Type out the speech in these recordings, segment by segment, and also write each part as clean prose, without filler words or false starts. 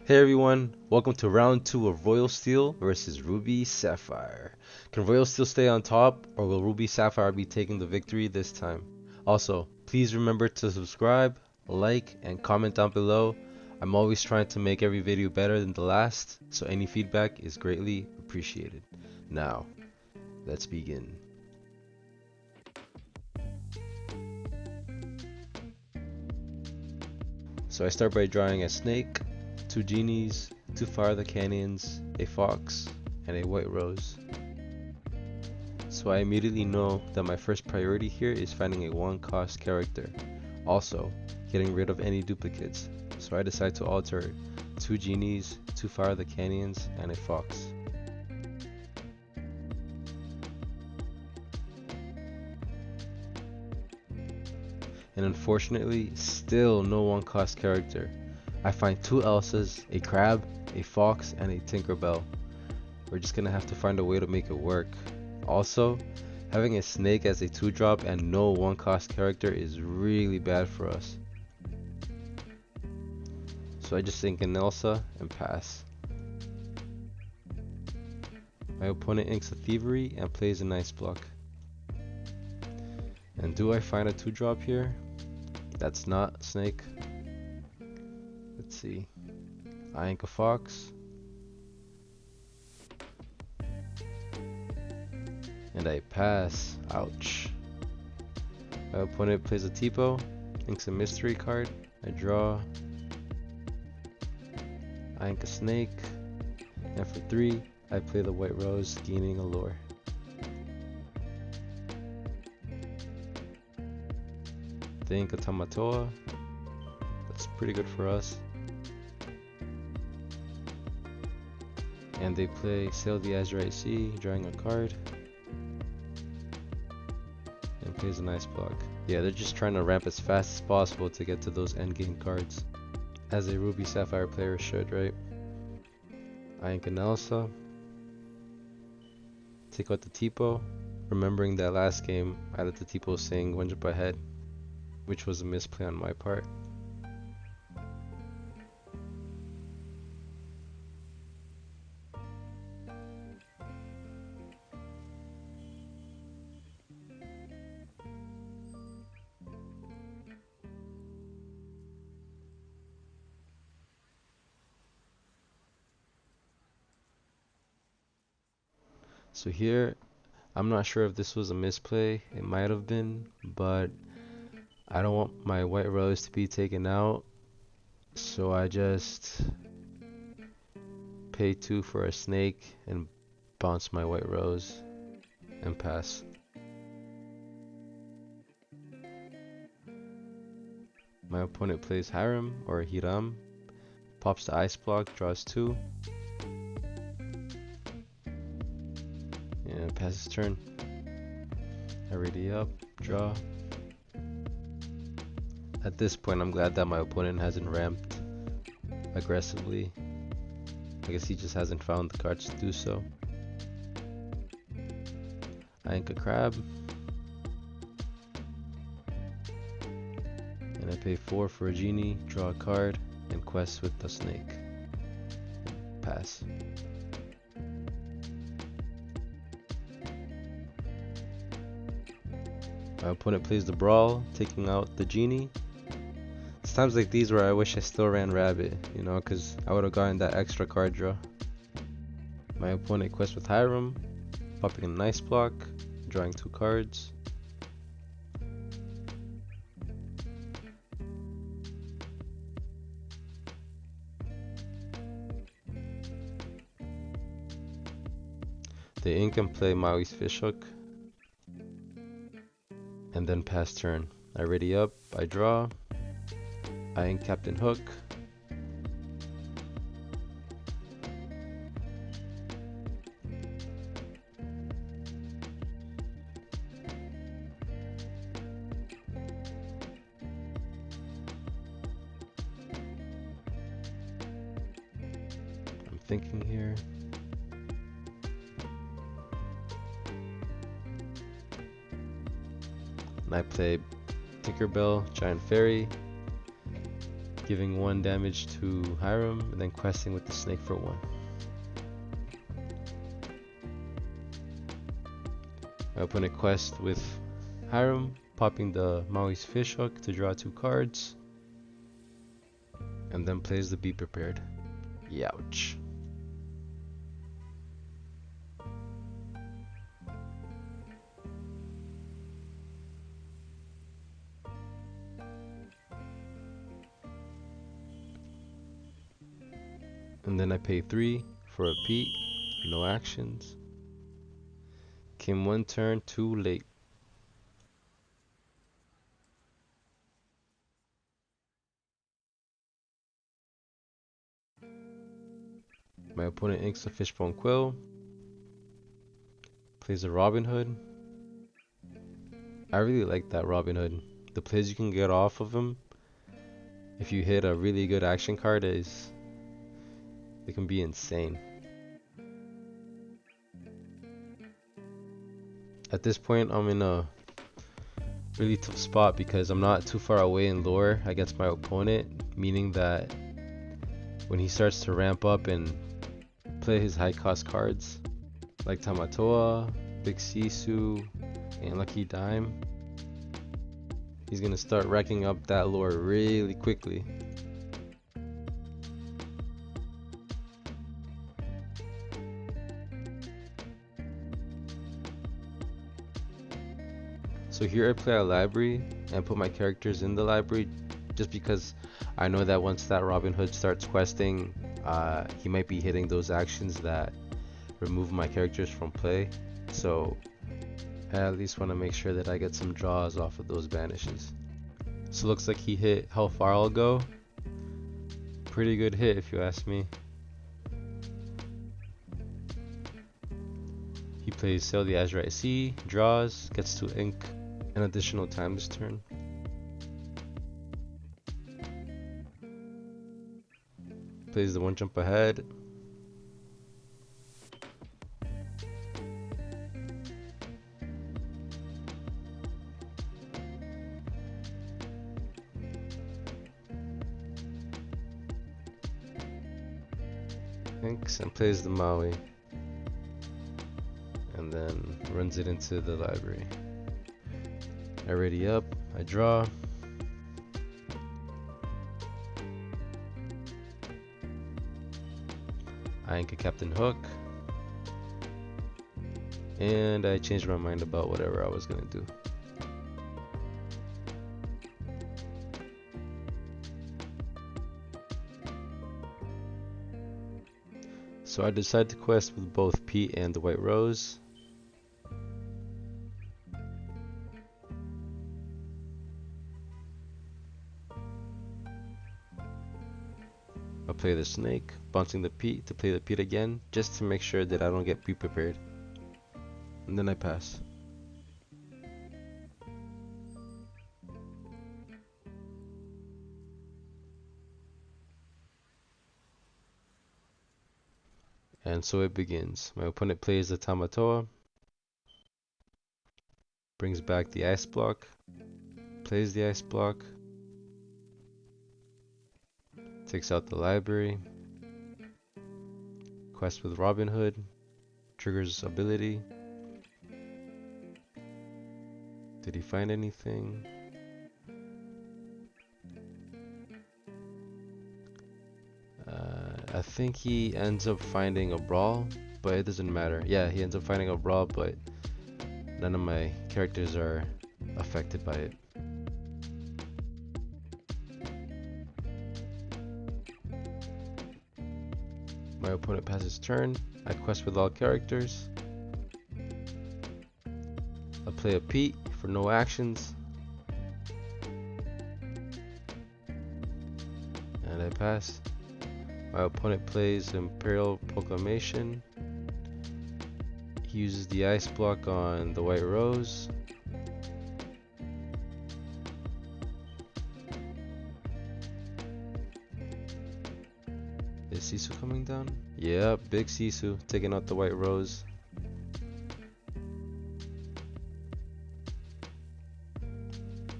Hey everyone, welcome to round 2 of RoyalSteel versus RubySapphire. Can RoyalSteel stay on top, or will RubySapphire be taking the victory this time? Also, please remember to subscribe, like, and comment down below. I'm always trying to make every video better than the last, so any feedback is greatly appreciated. Now, let's begin. So I start by drawing a snake, 2 genies, 2 fire the canyons, a fox, and a white rose. So I immediately know that my first priority here is finding a 1-cost character. Also, getting rid of any duplicates. So I decide to alter 2 genies, 2 fire the canyons, and a fox. And unfortunately, still no 1-cost character. I find 2 Elsas, a crab, a fox, and a Tinkerbell. We're just gonna have to find a way to make it work. Also, having a snake as a 2-drop and no 1-cost character is really bad for us. So I just think an Elsa and pass. My opponent inks a Thievery and plays a nice block. And do I find a 2-drop here? That's not snake. Let's see. I ink a fox. And I pass. Ouch. My opponent plays a Tipo, inks a mystery card. I draw. I ink a snake. And for 3, I play the white rose, gaining a lure. They ink a Tamatoa. That's pretty good for us. And they play Sail the Azurite Sea, drawing a card. And plays a nice block. Yeah, they're just trying to ramp as fast as possible to get to those endgame cards. As a RubySapphire player should, right? I ink an Elsa. Take out the Tipo. Remembering that last game, I let the Tipo sing one jump ahead, which was a misplay on my part. So here, I'm not sure if this was a misplay. It might have been, but I don't want my white rose to be taken out. So I just pay 2 for a snake and bounce my white rose and pass. My opponent plays Harem or Hiram, pops the ice block, draws 2, and passes turn. I ready up, draw. At this point, I'm glad that my opponent hasn't ramped aggressively. I guess he just hasn't found the cards to do so. I ink a crab. And I pay 4 for a genie, draw a card, and quest with the snake. Pass. My opponent plays the brawl, taking out the genie. It's times like these where I wish I still ran rabbit, you know, because I would have gotten that extra card draw. My opponent quests with Hiram, popping a nice block, drawing 2 cards. They ink and play Maui's Fishhook, and then pass turn. I ready up, I draw, I ink Captain Hook, I'm thinking here. And I play Tinkerbell, Giant Fairy, giving 1 damage to Hiram, and then questing with the snake for 1. My opponent quests with Hiram, popping the Maui's Fishhook to draw 2 cards, and then plays the Be Prepared. Youch. And then I pay 3 for a Pete, no actions. Came 1 turn too late. My opponent inks a Fishbone Quill, plays a Robin Hood. I really like that Robin Hood. The plays you can get off of him if you hit a really good action card it can be insane. At this point I'm in a really tough spot because I'm not too far away in lore against my opponent, meaning that when he starts to ramp up and play his high cost cards like Tamatoa, Big Sisu, and Lucky Dime, he's gonna start racking up that lore really quickly. So here I play a library and put my characters in the library just because I know that once that Robin Hood starts questing, he might be hitting those actions that remove my characters from play. So I at least want to make sure that I get some draws off of those banishes. So looks like he hit How Far I'll Go. Pretty good hit if you ask me. He plays Sail the Azurite Sea, draws, gets to ink an additional time this turn. Plays the 1 jump ahead. Inks and plays the Maui. And then runs it into the library. I ready up, I draw. I ink a Captain Hook. And I changed my mind about whatever I was gonna do. So I decided to quest with both Pete and the White Rose. I'll play the snake, bouncing the Pete to play the Pete again, just to make sure that I don't get pre-prepared. And then I pass. And so it begins. My opponent plays the Tamatoa, brings back the Ice Block, plays the Ice Block, takes out the library, quest with Robin Hood, triggers ability. Did he find anything? I think he ends up finding a brawl, but it doesn't matter. Yeah, he ends up finding a brawl, but none of my characters are affected by it. My opponent passes turn. I quest with all characters. I play a Pete for no actions. And I pass. My opponent plays Imperial Proclamation. He uses the Ice Block on the White Rose. Is Sisu coming down? Yeah, big Sisu taking out the White Rose.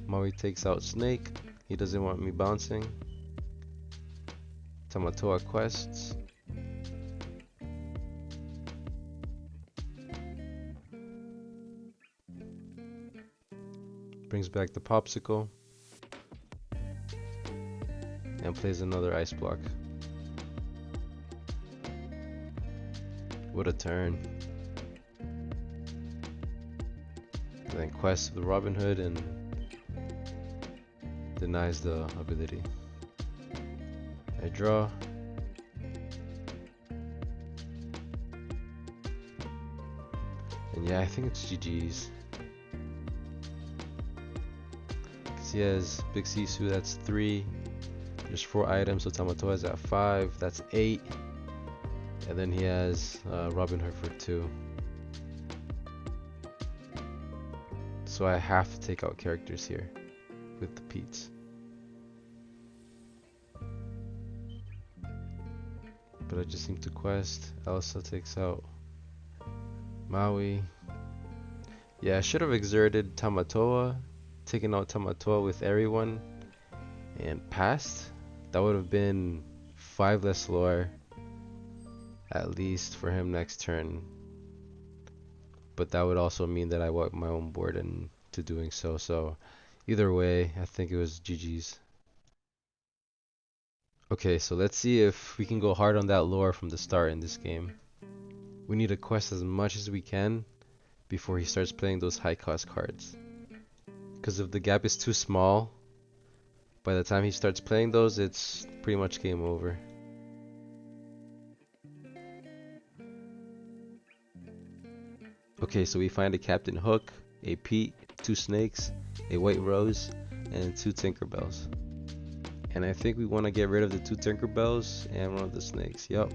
Maui takes out Snake. He doesn't want me bouncing. Tamatoa quests. Brings back the popsicle. And plays another ice block. What a turn. And then quests with Robin Hood and denies the ability. I draw. And yeah, I think it's GG's. Cause he has Big Sisu, that's 3. There's 4 items, so Tamatoa is at 5, that's 8. And then he has Robin Hood for 2. So I have to take out characters here with the Pete's. But I just need to quest. Elsa takes out Maui. Yeah, I should have exerted Tamatoa, taken out Tamatoa with everyone, and passed. That would have been 5 less lore, at least for him next turn. But that would also mean that I wiped my own board into doing so. So either way, I think it was GG's. Okay, so let's see if we can go hard on that lore from the start in this game. We need to quest as much as we can before he starts playing those high cost cards. Because if the gap is too small, by the time he starts playing those, it's pretty much game over. Okay, so we find a Captain Hook, a Pete, 2 snakes, a white rose, and 2 Tinkerbells. And I think we want to get rid of the 2 Tinkerbells and 1 of the snakes. Yup.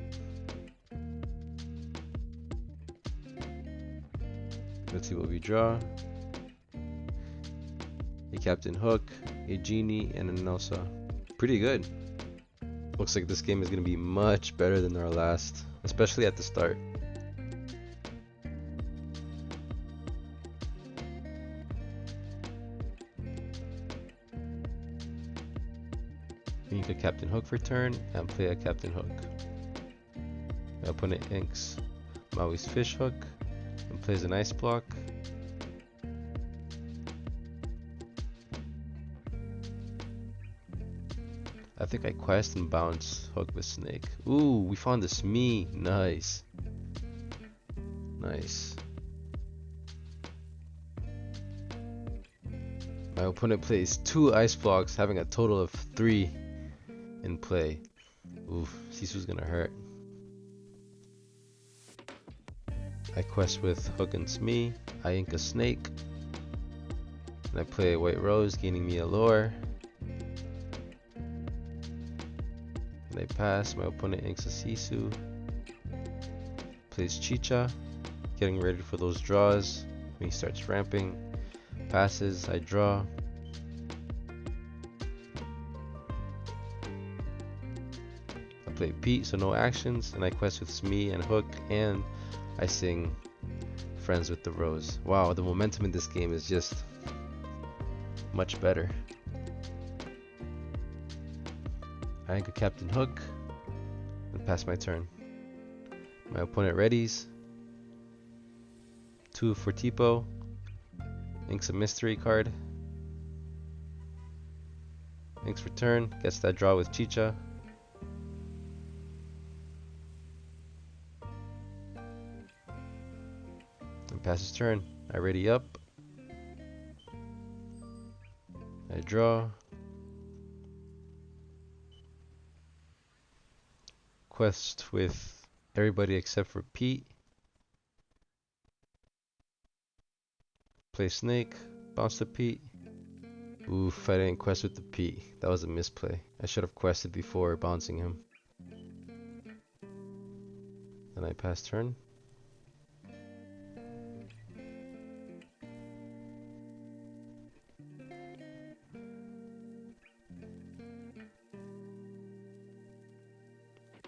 Let's see what we draw. A Captain Hook, a Genie, and an Elsa. Pretty good. Looks like this game is going to be much better than our last, especially at the start. We need a Captain Hook for turn and play a Captain Hook. My opponent inks Maui's Fish Hook and plays an ice block. I think I quest and bounce Hook with Snake. Ooh, we found the Smee. Nice. Nice. My opponent plays 2 ice blocks, having a total of 3 in play. Oof, Sisu's gonna hurt. I quest with Hook and Smee. I ink a snake. And I play a white rose, gaining me a lore. And I pass. My opponent inks a Sisu. Plays Chicha, getting ready for those draws. When he starts ramping. Passes, I draw. I play Pete, so no actions, and I quest with Smee and Hook, and I sing Friends with the Rose. Wow, the momentum in this game is just much better. I ink a Captain Hook and pass my turn. My opponent readies. 2 for Tipo. Inks a mystery card. Inks return. Gets that draw with Chicha. And passes turn. I ready up. I draw. Quest with everybody except for Pete. Play Snake, bounce the Pete. Oof, I didn't quest with the Pete. That was a misplay. I should have quested before bouncing him. Then I pass turn.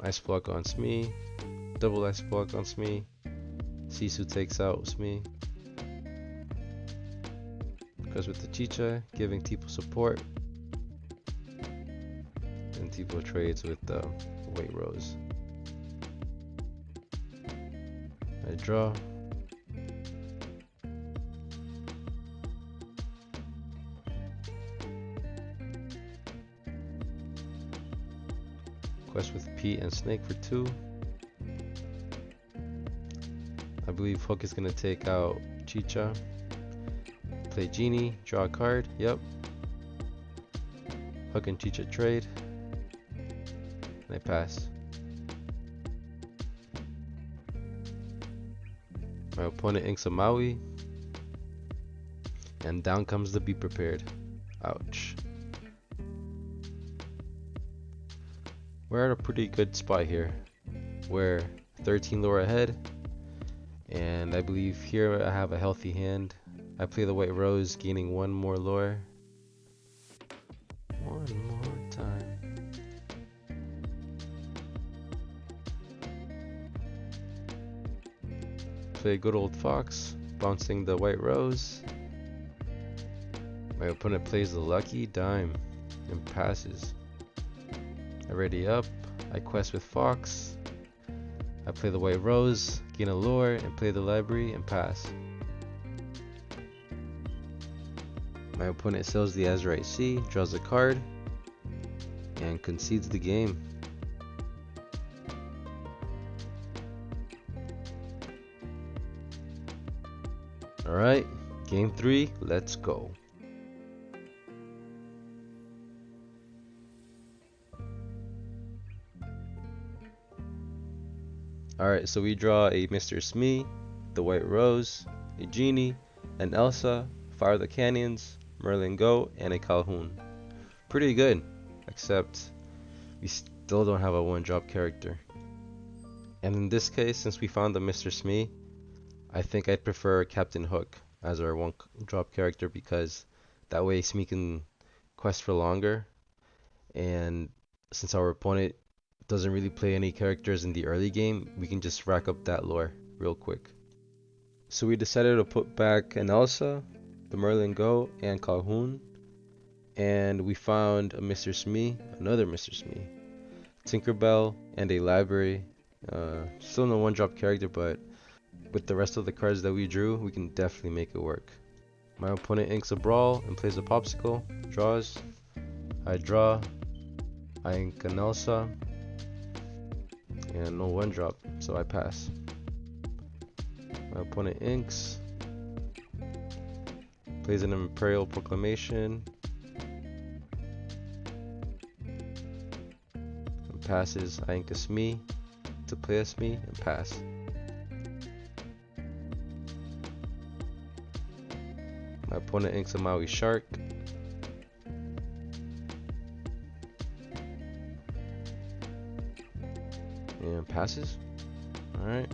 Ice block on Smee. Double ice block on Smee. Sisu takes out Smee. Goes with the Chicha, giving Tipo support. And Tipo trades with the White rose. I draw. Quest with Pete and Snake for 2. I believe Hook is gonna take out Chicha. Play Genie, draw a card. Yep. Hook and Chicha trade. And I pass. My opponent inks a Maui. And down comes the Be Prepared. Ouch. We're at a pretty good spot here. We're 13 lore ahead. And I believe here I have a healthy hand. I play the White Rose, gaining 1 more lore. One more time. Play good old Fox, bouncing the White Rose. My opponent plays the Lucky Dime and passes. I ready up. I quest with Fox. I play the White Rose, gain a lore, and play the library and pass. My opponent sells the Azurite Sea, draws a card, and concedes the game. Alright, game 3, let's go. Alright, so we draw a Mr. Smee, the White Rose, a Genie, an Elsa, Fire the Canyons, Merlin Go, and a Calhoun. Pretty good, except we still don't have a 1-drop character. And in this case, since we found the Mr. Smee, I think I'd prefer Captain Hook as our 1-drop character, because that way Smee can quest for longer, and since our opponent doesn't really play any characters in the early game, we can just rack up that lore real quick. So we decided to put back an Elsa, the Merlin Go, and Calhoun, and we found a Mr. Smee, another Mr. Smee, Tinkerbell, and a library. Still no 1-drop character, but with the rest of the cards that we drew, we can definitely make it work. My opponent inks a Brawl and plays a Popsicle, draws. I draw. I ink an Elsa, and no 1-drop, so I pass. My opponent inks, plays an Imperial Proclamation, and passes. I ink a Smee to play a Smee and pass. My opponent inks a Maui Shark, and passes. Alright.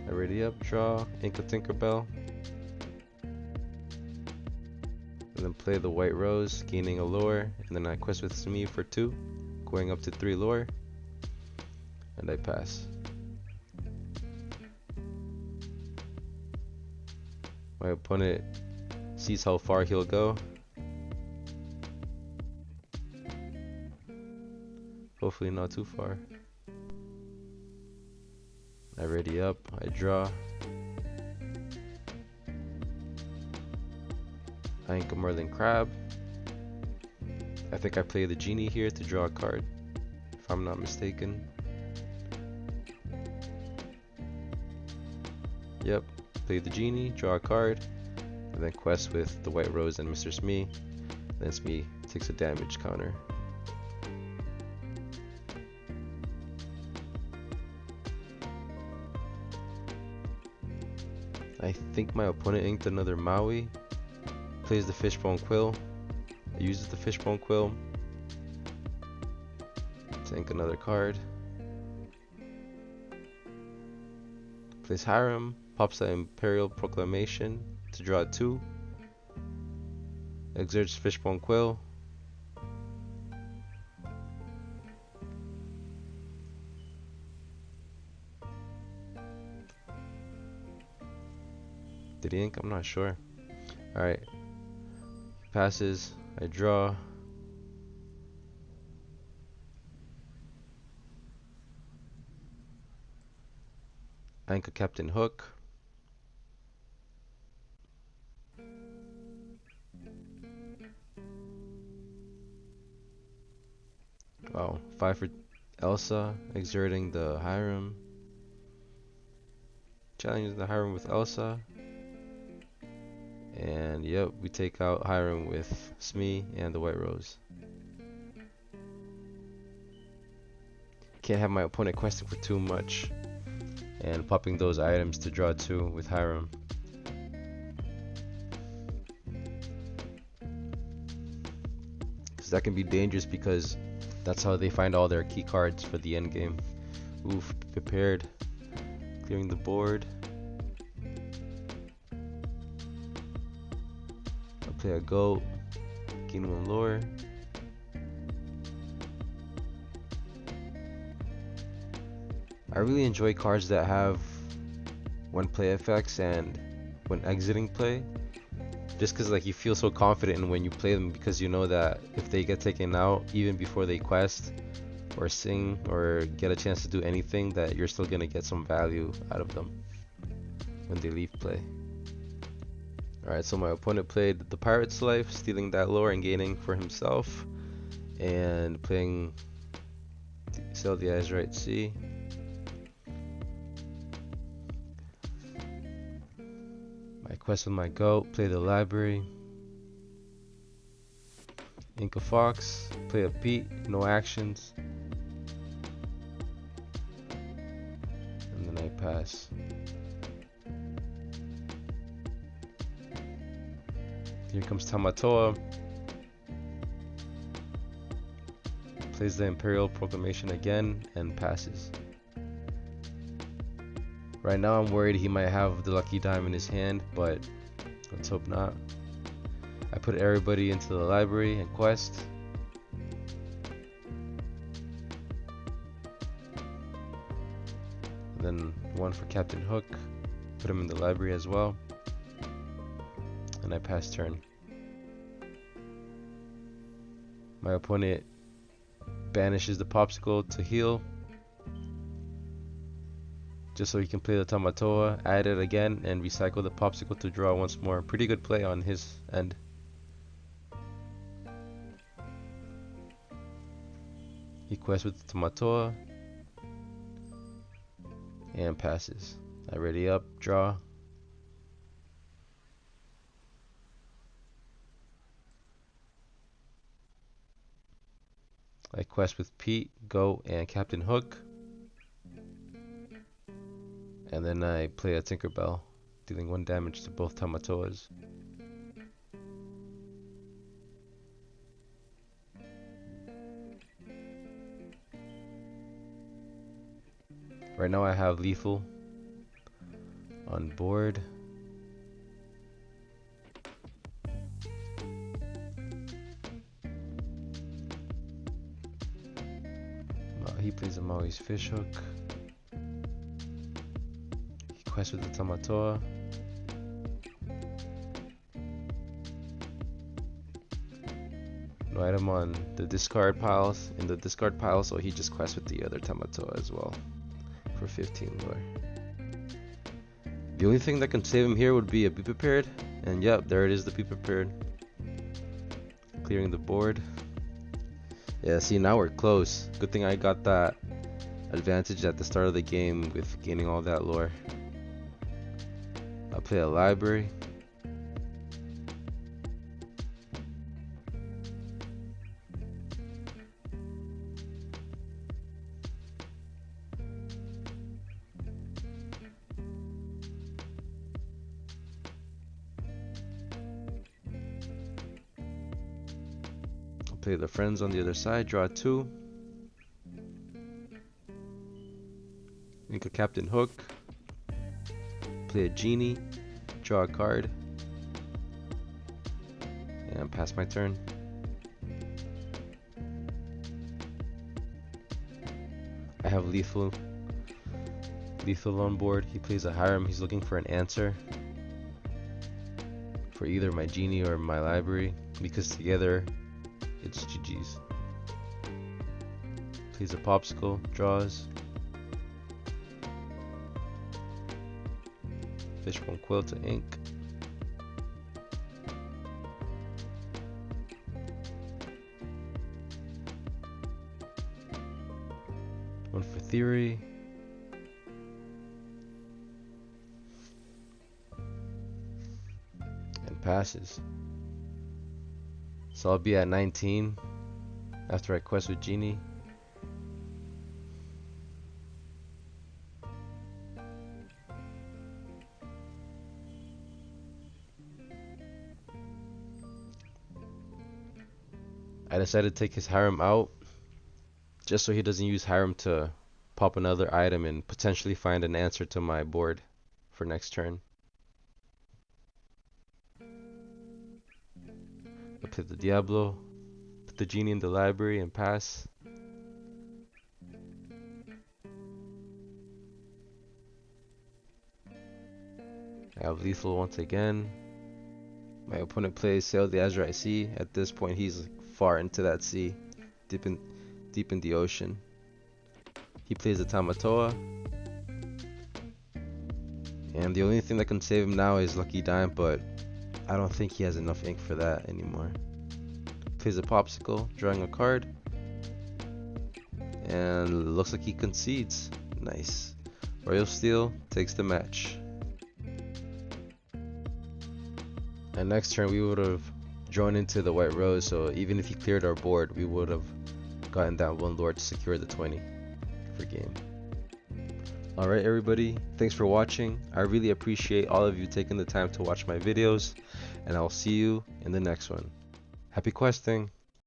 I ready up, draw, ink a Tinkerbell. And then play the White Rose, gaining a lore. And then I quest with Smee for 2, going up to 3 lore. And I pass. My opponent sees how far he'll go. Hopefully not too far. I ready up, I draw. I ink a Merlin Crab. I think I play the Genie here to draw a card, if I'm not mistaken. Yep, play the Genie, draw a card, and then quest with the White Rose and Mr. Smee. Then Smee takes a damage counter. I think my opponent inked another Maui. Plays the Fishbone Quill. Uses the Fishbone Quill to ink another card. Plays Harem. Pops the Imperial Proclamation to draw 2. Exerts Fishbone Quill. Did he ink? I'm not sure. Alright. Passes. I draw. Anchor Captain Hook. Wow, 5 for Elsa, exerting the Hiram. Challenging the Hiram with Elsa. And yep, we take out Hiram with Smee and the White Rose. Can't have my opponent questing for too much. And popping those items to draw 2 with Hiram. Because that can be dangerous because that's how they find all their key cards for the end game. Oof, prepared. Clearing the board. I'll play a goat. Gain 1 lore. I really enjoy cards that have 1 play effects and when exiting play. Just because like you feel so confident in when you play them because you know that if they get taken out even before they quest or sing or get a chance to do anything, that you're still gonna get some value out of them when they leave play. Alright, so my opponent played the Pirate's Life, stealing that lore and gaining for himself, and playing Sell the Azerite Sea. My quest with my goat, play the library. Inca Fox, play a Pete, no actions. And then I pass. Here comes Tamatoa. Plays the Imperial Proclamation again and passes. Right now I'm worried he might have the lucky dime in his hand, but let's hope not. I put everybody into the library and quest. And then 1 for Captain Hook. Put him in the library as well. And I pass turn. My opponent banishes the Popsicle to heal. Just so he can play the Tamatoa, add it again, and recycle the Popsicle to draw once more. Pretty good play on his end. He quests with the Tamatoa and passes. I ready up, draw. I quest with Pete, Go, and Captain Hook. And then I play a Tinkerbell, dealing 1 damage to both Tamatoas. Right now I have Lethal on board. He plays a Maui's Fishhook. He quests with the Tamatoa. No item on the discard piles, in the discard pile, so he just quests with the other Tamatoa as well for 15 lore. The only thing that can save him here would be a Be Prepared, and yep, there it is, the Be Prepared. Clearing the board. Yeah, see, now we're close. Good thing I got that advantage at the start of the game with gaining all that lore. I'll play a library. Play the friends on the other side, draw 2. Inca Captain Hook. Play a genie, draw a card, and pass my turn. I have Lethal on board. He plays a Hiram. He's looking for an answer for either my genie or my library, because together it's GG's. Plays a Popsicle, draws. Fishbone quill to ink. One for theory. And passes. So I'll be at 19 after I quest with Genie. I decided to take his harem out just so he doesn't use harem to pop another item and potentially find an answer to my board for next turn. I play the Diablo, put the Genie in the library and pass. I have lethal once again. My opponent plays Sail the Azurite Sea. At this point he's far into that sea, deep in the ocean. He plays the Tamatoa. And the only thing that can save him now is Lucky Dime, but I don't think he has enough ink for that anymore. Plays a Popsicle, drawing a card. And looks like he concedes. Nice. RoyalSteel takes the match. And next turn we would have drawn into the White Rose, so even if he cleared our board, we would have gotten that one lord to secure the 20 for game. Alright everybody, thanks for watching. I really appreciate all of you taking the time to watch my videos, and I'll see you in the next one. Happy questing!